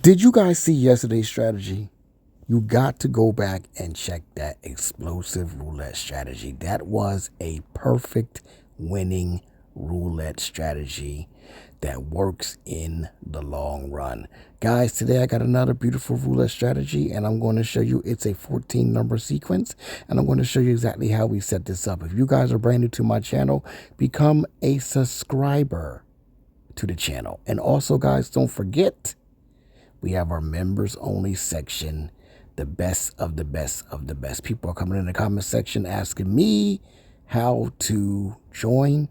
Did you guys see yesterday's strategy? You got to go back and check that explosive roulette strategy. That was a perfect winning roulette strategy that works in the long run. Guys, today I got another beautiful roulette strategy, and I'm going to show you it's a 14 number sequence, and I'm going to show you exactly how we set this up. If you guys are brand new to my channel, become a subscriber to the channel. And also, guys, don't forget, we have our members only section, the best of the best of the best. People are coming in the comment section asking me how to join.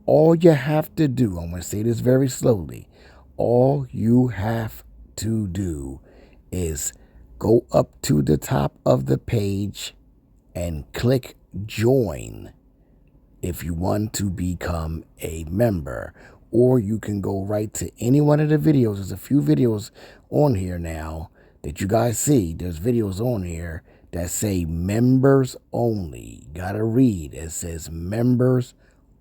All you have to do, I'm going to say this very slowly, all you have to do is go up to the top of the page and click join if you want to become a member. Or you can go right to any one of the videos. There's a few videos on here now that you guys see. There's videos on here that say members only. You gotta read. It says members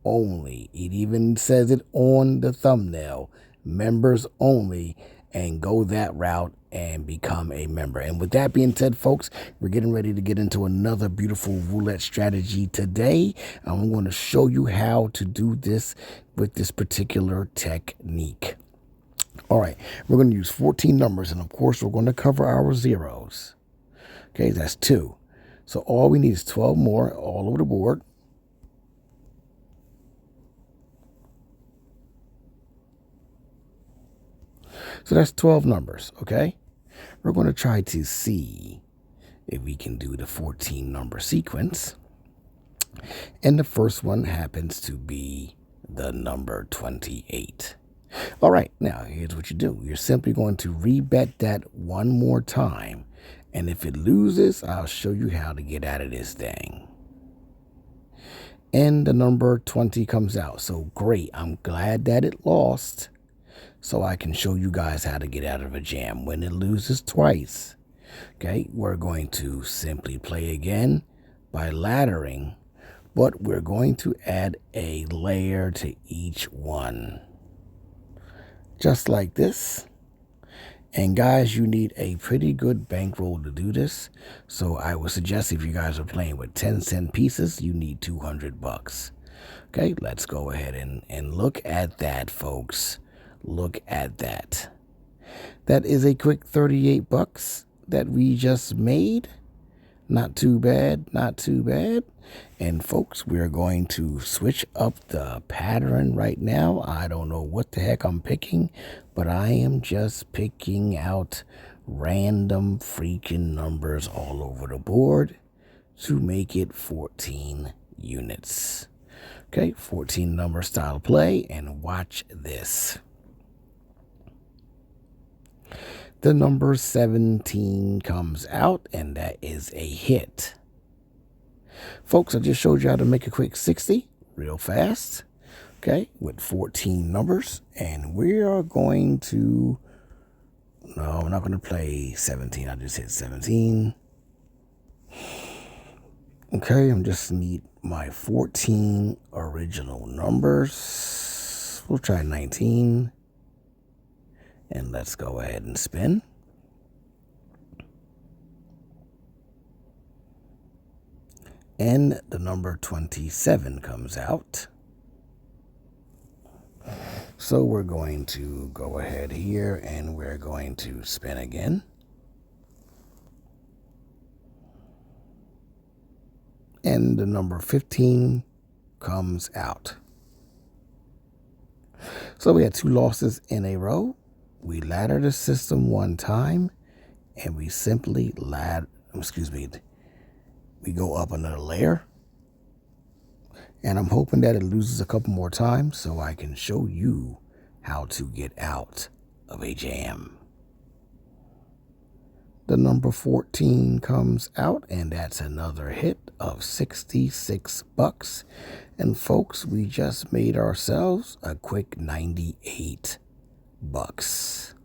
only. It even says it on the thumbnail. Members only. And go that route and become a member. And with that being said, folks, we're getting ready to get into another beautiful roulette strategy today. I'm going to show you how to do this with this particular technique. All right, we're going to use 14 numbers, and of course, we're going to cover our zeros. Okay, that's 2. So all we need is 12 more all over the board. So that's 12 numbers, okay? We're going to try to see if we can do the 14 number sequence. And the first one happens to be the number 28. All right, now here's what you do. You're simply going to rebet that one more time. And if it loses, I'll show you how to get out of this thing. And the number 20 comes out. So great, I'm glad that it lost, so I can show you guys how to get out of a jam when it loses twice. Okay, we're going to simply play again by laddering, but we're going to add a layer to each one. Just like this. And guys, you need a pretty good bankroll to do this. So I would suggest if you guys are playing with 10-cent pieces, you need 200 bucks. Okay, let's go ahead and look at that, folks. Look at that. That is a quick 38 bucks that we just made. Not too bad, not too bad. And folks, we're going to switch up the pattern right now. I don't know what the heck I'm picking, but I am just picking out random freaking numbers all over the board to make it 14 units. Okay, 14 number style play, and watch this. The number 17 comes out, and that is a hit. Folks, I just showed you how to make a quick 60 real fast, okay, with 14 numbers. And we are going to, no, we're not going to play 17. I just hit 17. Okay, I'm just need my 14 original numbers. We'll try 19. And let's go ahead and spin. And the number 27 comes out. So we're going to go ahead here and we're going to spin again. And the number 15 comes out. So we had 2 losses in a row. We ladder the system one time, and we simply we go up another layer. And I'm hoping that it loses a couple more times so I can show you how to get out of a jam. The number 14 comes out, and that's another hit of 66 bucks. And folks, we just made ourselves a quick 98 bucks.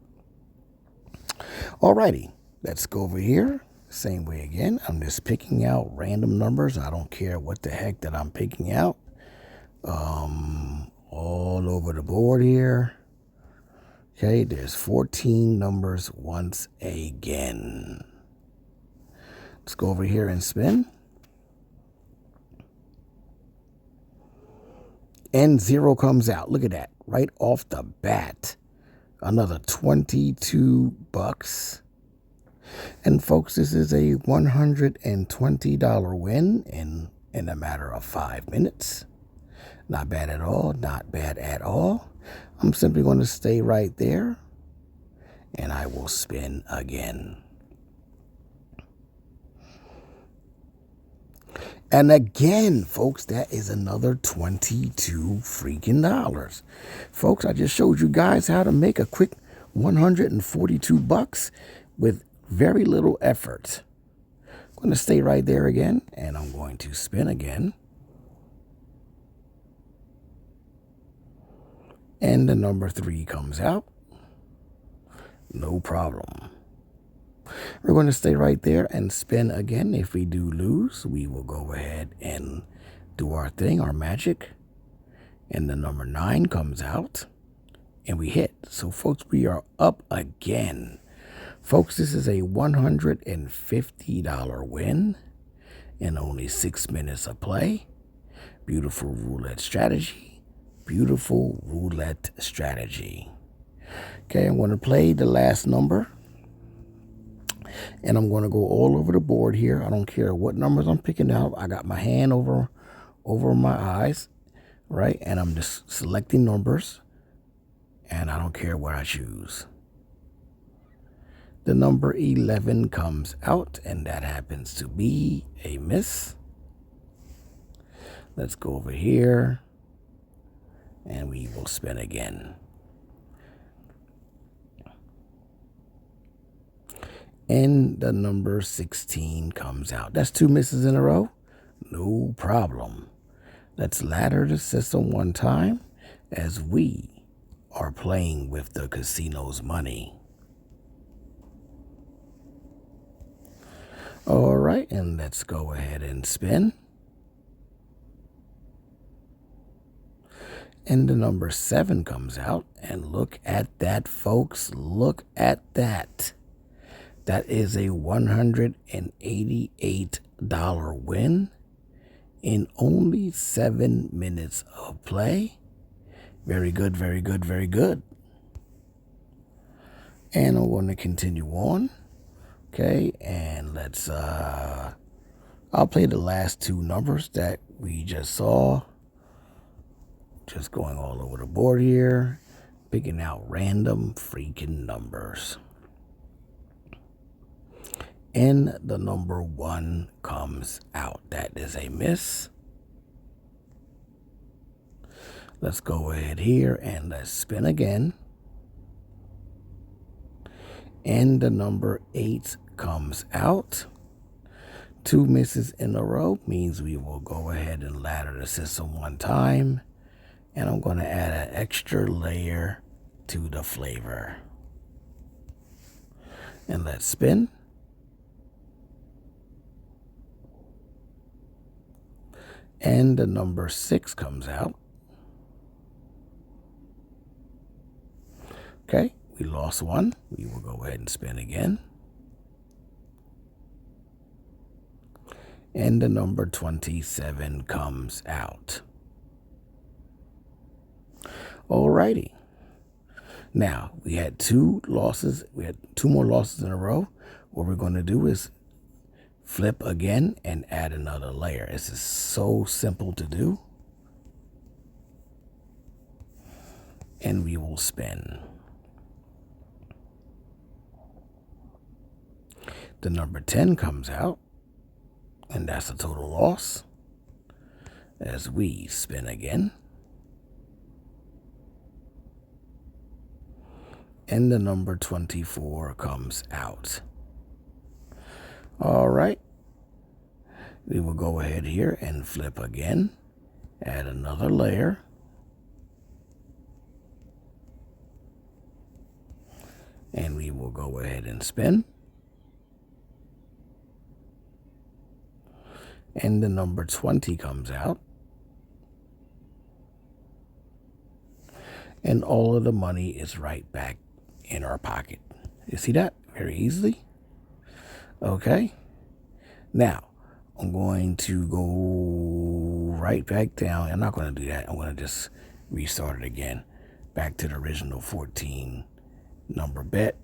Alrighty, let's go over here. Same way again. I'm just picking out random numbers. I don't care what the heck that I'm picking out. All over the board here. Okay, there's 14 numbers once again. Let's go over here and spin. And 0 comes out. Look at that. Right off the bat. Another 22 bucks. And folks, this is a $120 win in a matter of 5 minutes. Not bad at all. Not bad at all. I'm simply going to stay right there. And I will spin again. And again, folks, that is another 22 freaking dollars. Folks, I just showed you guys how to make a quick 142 bucks with very little effort. I'm going to stay right there again, and I'm going to spin again. And the number 3 comes out. No problem. We're going to stay right there and spin again. If we do lose, we will go ahead and do our thing, our magic. And the number 9 comes out and we hit. So folks, we are up again. Folks, this is a $150 win in only 6 minutes of play. Beautiful roulette strategy. Beautiful roulette strategy. Okay, I'm going to play the last number. And I'm going to go all over the board here. I don't care what numbers I'm picking out. I got my hand over my eyes, right? And I'm just selecting numbers. And I don't care what I choose. The number 11 comes out, and that happens to be a miss. Let's go over here, and we will spin again. And the number 16 comes out. That's 2 misses in a row. No problem. Let's ladder the system one time as we are playing with the casino's money. All right, and let's go ahead and spin. And the number 7 comes out. And look at that, folks. Look at that. That is a $188 win in only 7 minutes of play. Very good, very good, very good. And I'm going to continue on. Okay, and let's, I'll play the last 2 numbers that we just saw. Just going all over the board here, picking out random freaking numbers. And the number 1 comes out. That is a miss. Let's go ahead here and let's spin again. And the number 8 comes out. 2 misses in a row means we will go ahead and ladder the system one time. And I'm going to add an extra layer to the flavor. And let's spin. And the number 6 comes out. Okay, we lost 1. We will go ahead and spin again. And the number 27 comes out. Alrighty. Now, we had 2 losses. We had 2 more losses in a row. What we're going to do is flip again and add another layer. This is so simple to do. And we will spin. The number 10 comes out, and that's a total loss. As we spin again. And the number 24 comes out. All right, we will go ahead here and flip again, add another layer, and we will go ahead and spin. And the number 20 comes out. And all of the money is right back in our pocket. You see that? Very easily. Okay. Now, I'm going to go right back down. I'm not going to do that. I'm going to just restart it again. Back to the original 14 number bet.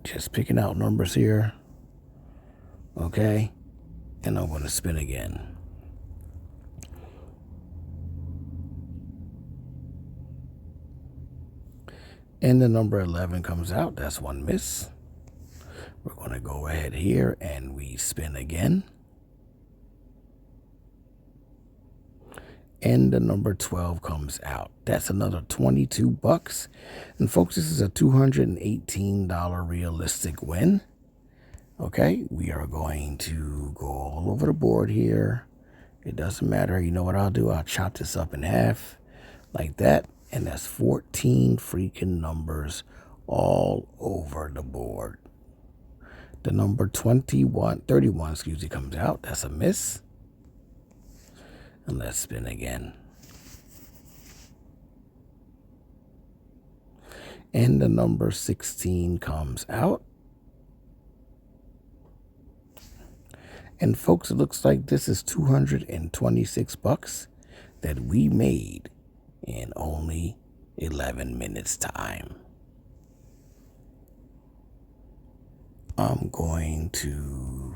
Just picking out numbers here. Okay. And I'm going to spin again. And the number 11 comes out. That's one miss. We're going to go ahead here and we spin again. And the number 12 comes out. That's another 22 bucks. And folks, this is a $218 realistic win. Okay, we are going to go all over the board here. It doesn't matter. You know what I'll do? I'll chop this up in half like that. And that's 14 freaking numbers all over the board. The number 31 comes out. That's a miss. And let's spin again. And the number 16 comes out. And folks, it looks like this is 226 bucks that we made in only 11 minutes time. I'm going to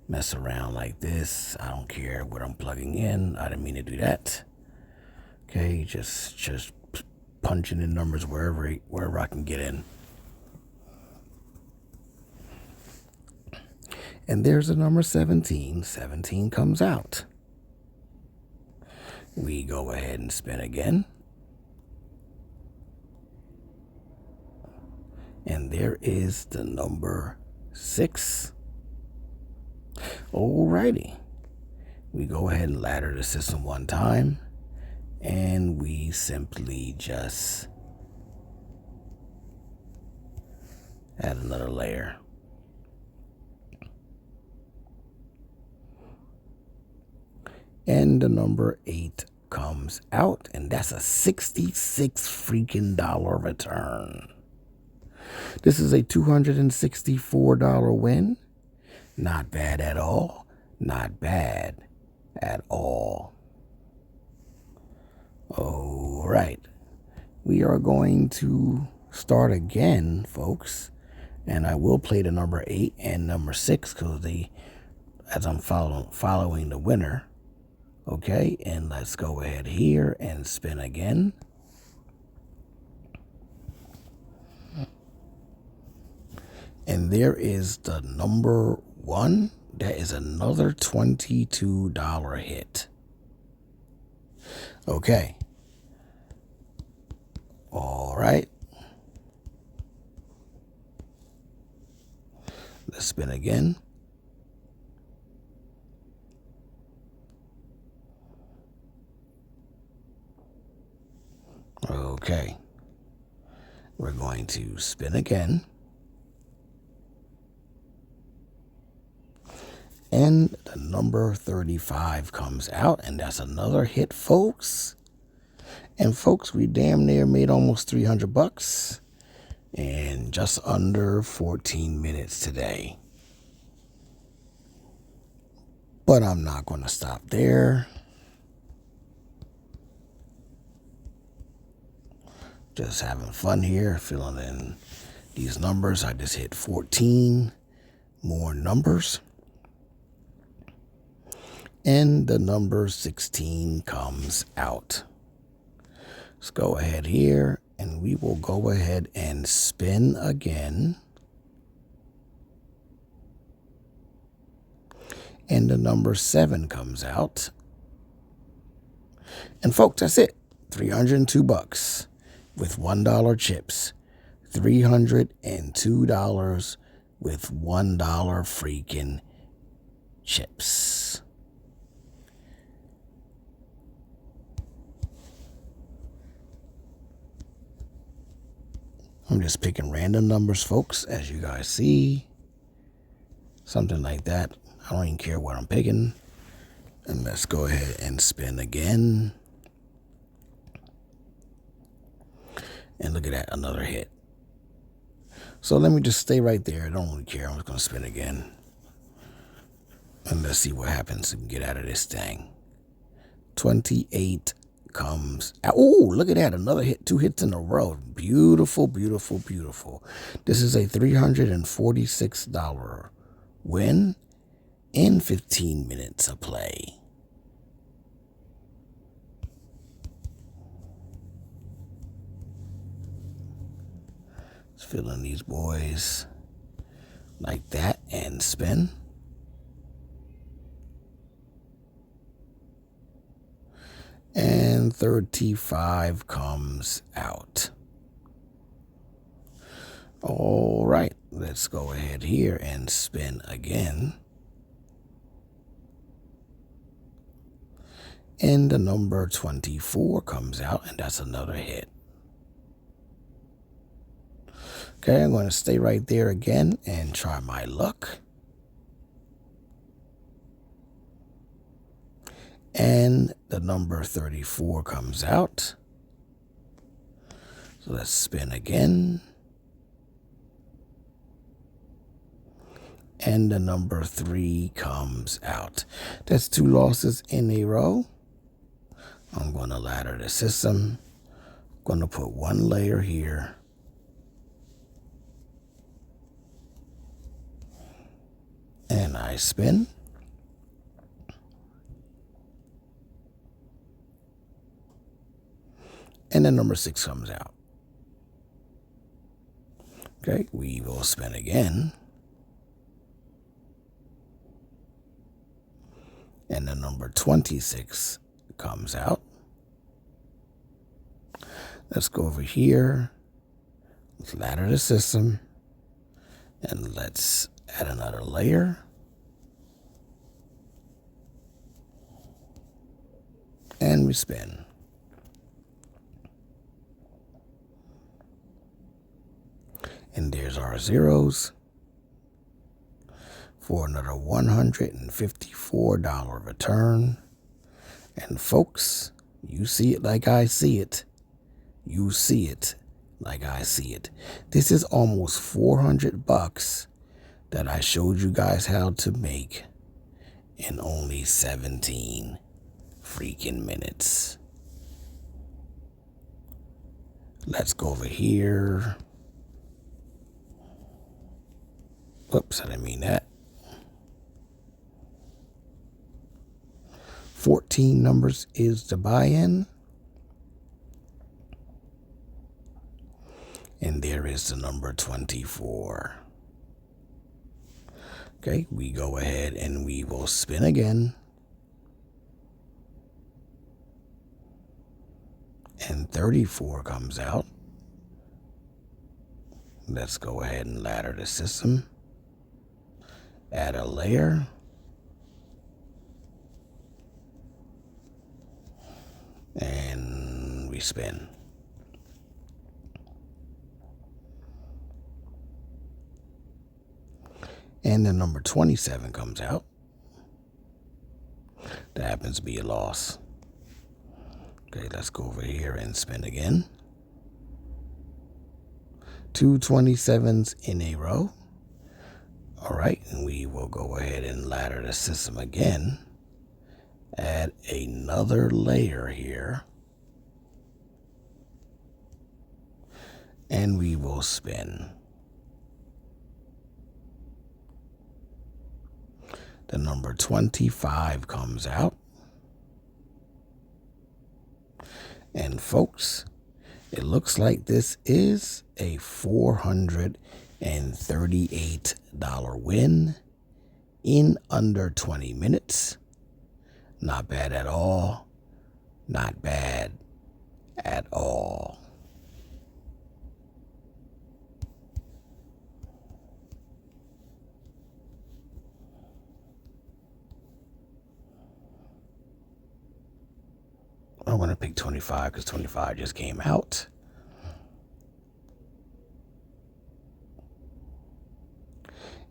mess around like this. I don't care what I'm plugging in. I didn't mean to do that. Okay, just punching in numbers wherever I can get in. And there's the number 17. 17 comes out. We go ahead and spin again. And there is the number 6. Alrighty. We go ahead and ladder the system one time. And we simply just add another layer. And the number 8 comes out, and that's a $66 freaking return. This is a $264 win. Not bad at all. Not bad at all. All right. We are going to start again, folks. And I will play the number 8 and number 6 because as I'm following the winner. Okay, and let's go ahead here and spin again. And there is the number 1. That is another $22 hit. Okay. All right. Let's spin again. Okay, we're going to spin again. And the number 35 comes out, and that's another hit, folks. And folks, we damn near made almost 300 bucks in just under 14 minutes today. But I'm not going to stop there. Just having fun here, filling in these numbers. I just hit 14 more numbers. And the number 16 comes out. Let's go ahead here, and we will go ahead and spin again. And the number 7 comes out. And folks, that's it. 302 bucks. With $1 chips, $302 with $1 freaking chips. I'm just picking random numbers, folks, as you guys see. Something like that. I don't even care what I'm picking. And let's go ahead and spin again. And look at that, another hit. So let me just stay right there. I don't really care. I'm just going to spin again. And let's see what happens if we get out of this thing. 28 comes out. Oh, look at that. Another hit. 2 hits in a row. Beautiful, beautiful, beautiful. This is a $346 win in 15 minutes of play. Just filling these boys like that and spin. And 35 comes out. All right, let's go ahead here and spin again. And the number 24 comes out, and that's another hit. Okay, I'm going to stay right there again and try my luck. And the number 34 comes out. So let's spin again. And the number 3 comes out. That's 2 losses in a row. I'm going to ladder the system. I'm going to put 1 layer here. And I spin. And then number 6 comes out. Okay, we will spin again. And the number 26 comes out. Let's go over here. Let's ladder the system. And let's add another layer. And we spin. And there's our zeros for another $154 return. And folks, you see it like I see it. You see it like I see it. This is almost 400 bucks that I showed you guys how to make in only 17 freaking minutes. Let's go over here. Whoops, I didn't mean that. 14 numbers is the buy-in. And there is the number 24. Okay, we go ahead and we will spin again. And 34 comes out. Let's go ahead and ladder the system. Add a layer. And we spin. And the number 27 comes out. That happens to be a loss. Okay, let's go over here and spin again. 2 27s in a row. All right, and we will go ahead and ladder the system again. Add another layer here. And we will spin. The number 25 comes out. And folks, it looks like this is a $438 win in under 20 minutes. Not bad at all. Not bad at all. I'm going to pick 25 because 25 just came out.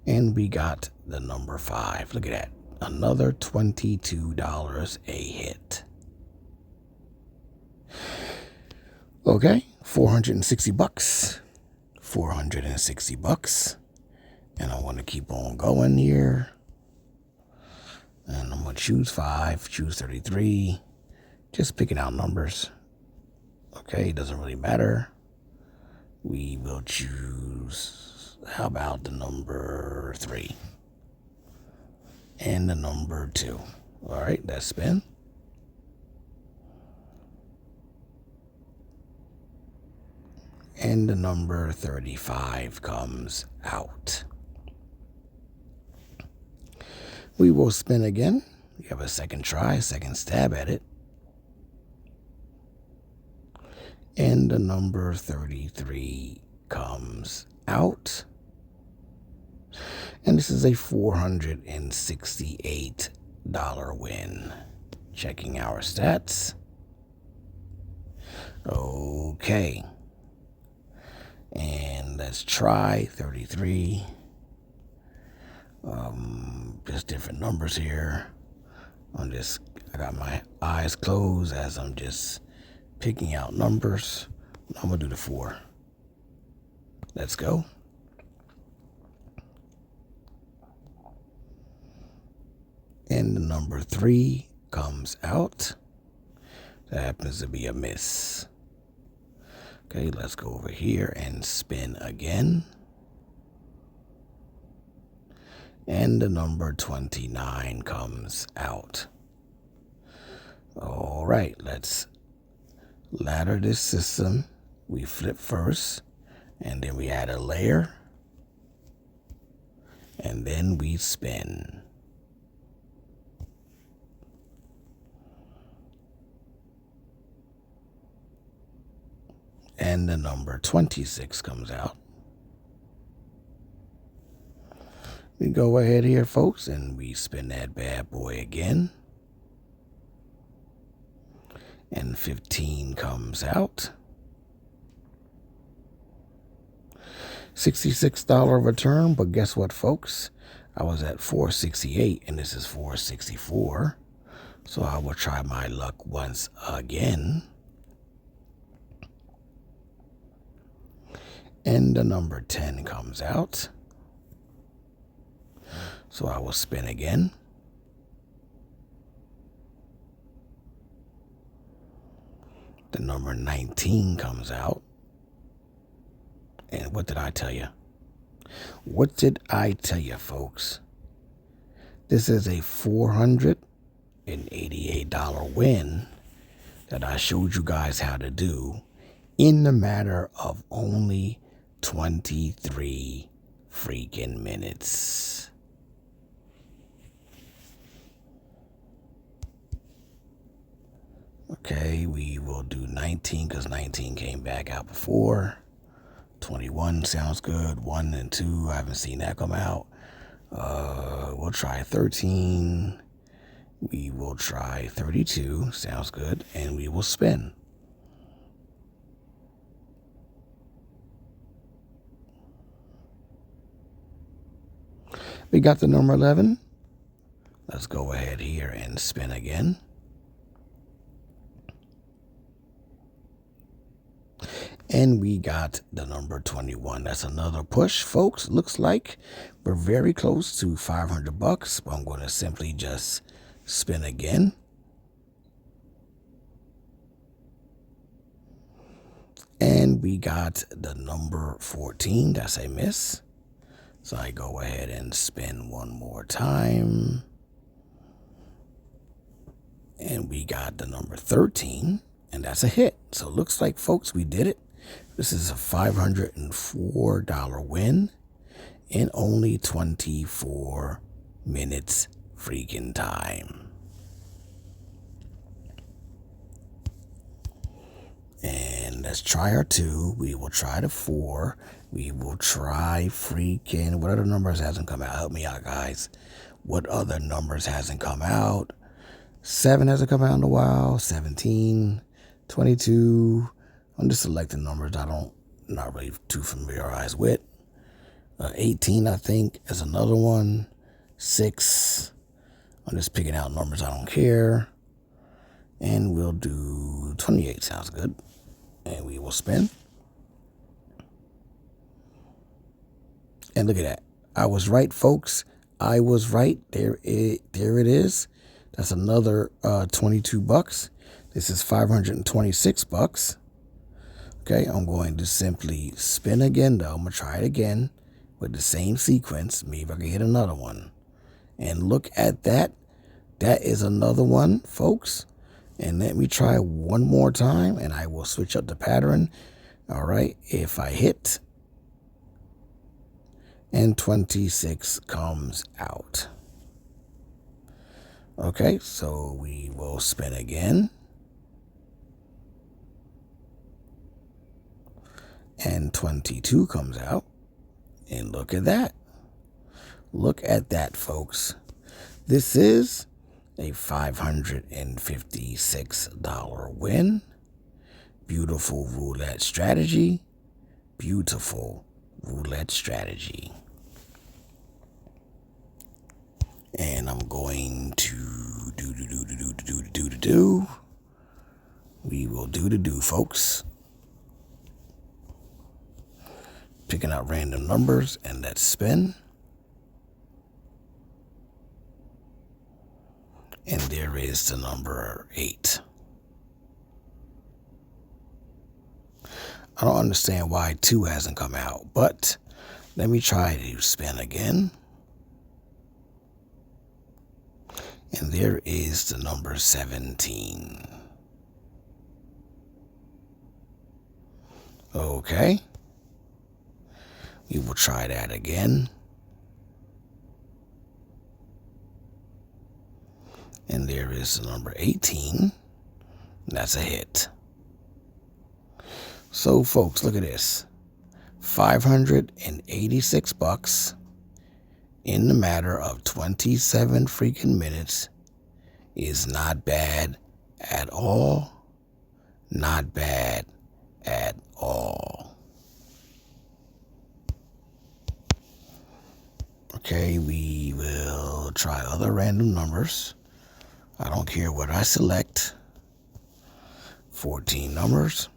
And we got the number 5. Look at that. Another $22 a hit. Okay, 460 bucks $460. And I want to keep on going here. And I'm going to choose 5, choose 33. Just picking out numbers. Okay, doesn't really matter. We will choose, how about the number 3? And the number 2. All right, that's spin. And the number 35 comes out. We will spin again. We have a second try, second stab at it. And the number 33 comes out. And this is a $468 win. Checking our stats. Okay. And let's try 33. Just different numbers here. I got my eyes closed as I'm just picking out numbers. I'm gonna do the 4. Let's go. And the number 3 comes out. That happens to be a miss. Okay, let's go over here and spin again. And the number 29 comes out. All right, let's ladder this system. We flip first, and then we add a layer, and then we spin. And the number 26 comes out. We go ahead here, folks, and we spin that bad boy again. And 15 comes out. $66 return, but guess what, folks? I was at 468, and this is 464. So I will try my luck once again. And the number 10 comes out. So I will spin again. The number 19 comes out. And what did I tell you? What did I tell you, folks? This is a $488 win that I showed you guys how to do in the matter of only 23 freaking minutes. Okay, we will do 19 because 19 came back out before. 21 sounds good. 1 and 2, I haven't seen that come out. We'll try 13. We will try 32. Sounds good. And we will spin. We got the number 11. Let's go ahead here and spin again. And we got the number 21. That's another push, folks. Looks like we're very close to $500, but I'm going to simply just spin again. And we got the number 14. That's a miss. So I go ahead and spin one more time. And we got the number 13. And that's a hit. So it looks like, folks, we did it. This is a $504 win in only 24 minutes freaking time. And let's try our 2. We will try the 4. We will try freaking, what other numbers hasn't come out? Help me out, guys. What other numbers hasn't come out? 7 hasn't come out in a while. 17, 22. I'm just selecting numbers not really too familiarized with. 18, I think, is another one. 6. I'm just picking out numbers I don't care. And we'll do 28. Sounds good. And we will spin. And look at that. I was right, folks. I was right. There it is. That's another 22 bucks. This is 526 bucks. Okay, I'm going to simply spin again, though. I'm going to try it again with the same sequence. Maybe I can hit another one. And look at that. That is another one, folks. And let me try one more time, and I will switch up the pattern. All right, if I hit, and 26 comes out. Okay, so we will spin again. And 22 comes out. And look at that. Look at that, folks. This is a $556 win. Beautiful roulette strategy. Beautiful roulette strategy. And I'm going to do. We will do, folks. Picking out random numbers, and let's spin. And there is the number 8. I don't understand why 2 hasn't come out, but let me try to spin again. And there is the number 17. Okay. We will try that again. And there is the number 18. That's a hit. So, folks, look at this. 586 bucks in the matter of 27 freaking minutes is not bad at all. Not bad at all. Okay, we will try other random numbers. I don't care what I select. 14 numbers.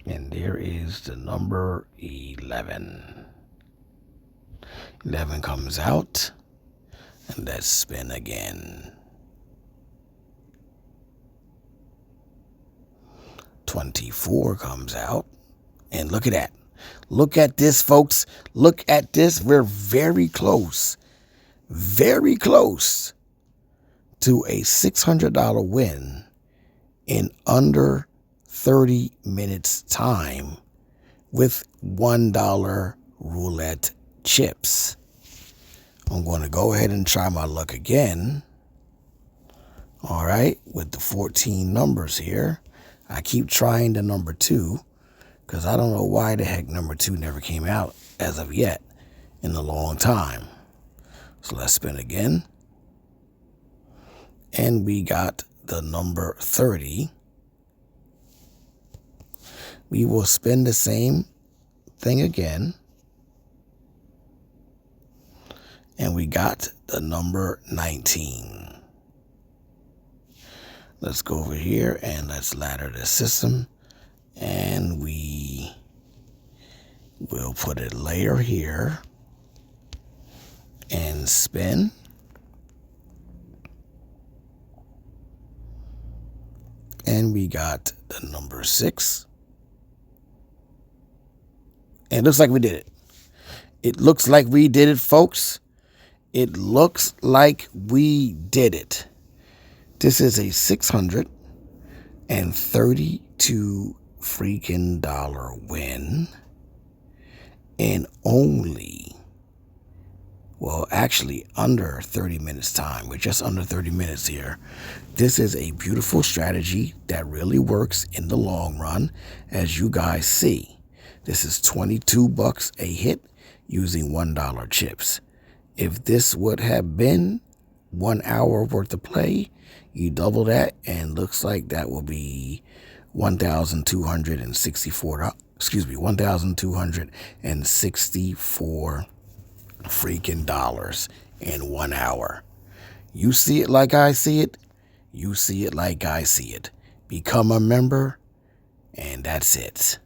And there is the number 11. 11 comes out. And let's spin again. 24 comes out. And look at that. Look at this, folks. Look at this. We're very close. Very close to a $600 win in under 30 minutes time with $1 roulette chips. I'm going to go ahead and try my luck again. All right, with the 14 numbers here. I keep trying the number 2 because I don't know why the heck number 2 never came out as of yet in a long time. So let's spin again. And we got the number 30. We will spin the same thing again. And we got the number 19. Let's go over here and let's ladder the system. And we will put a layer here and spin. And we got the number 6. And it looks like we did it. It looks like we did it, folks. It looks like we did it. This is a $632 freaking dollar win in only, well, actually under 30 minutes time. We're just under 30 minutes here. This is a beautiful strategy that really works in the long run, as you guys see. This is 22 bucks a hit using $1 chips. If this would have been 1 hour worth of play, you double that, and looks like that will be $1,264. $1,264 freaking dollars in 1 hour. You see it like I see it. You see it like I see it. Become a member And that's it.